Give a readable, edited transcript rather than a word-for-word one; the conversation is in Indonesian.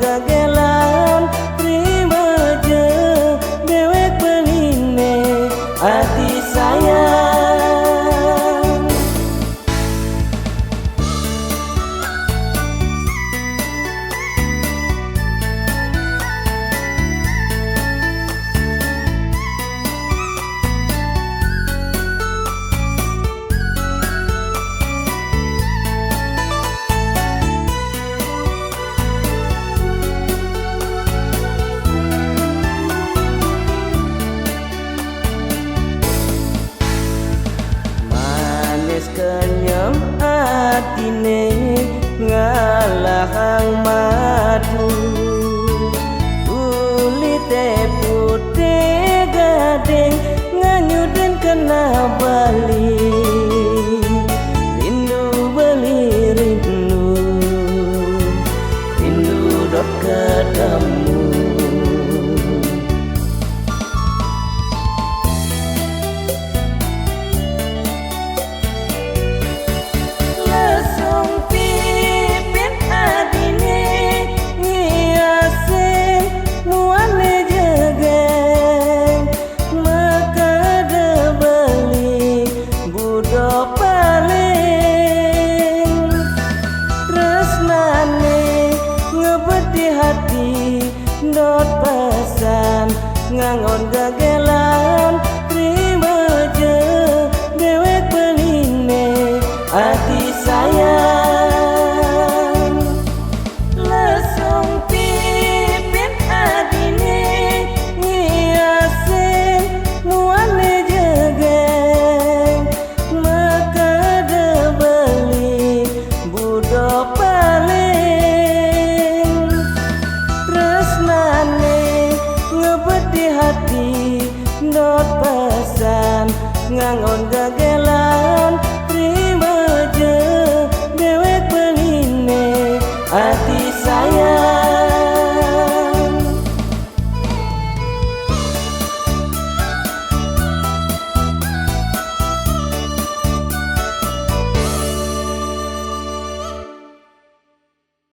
gagelan terima je dewek beline hati sayang. Kenyam atine ngalahang madu kulite putih gading nganyuden kena bali rindu beli rindu dot ketemu. Dot pesan ngangon gagelan terima je dewek beline hati sayang. Lesung pipit adine ngiasin muane jegeng maka debeli budok paling tresnane ngebeti hati dot pesan ngangon gagelan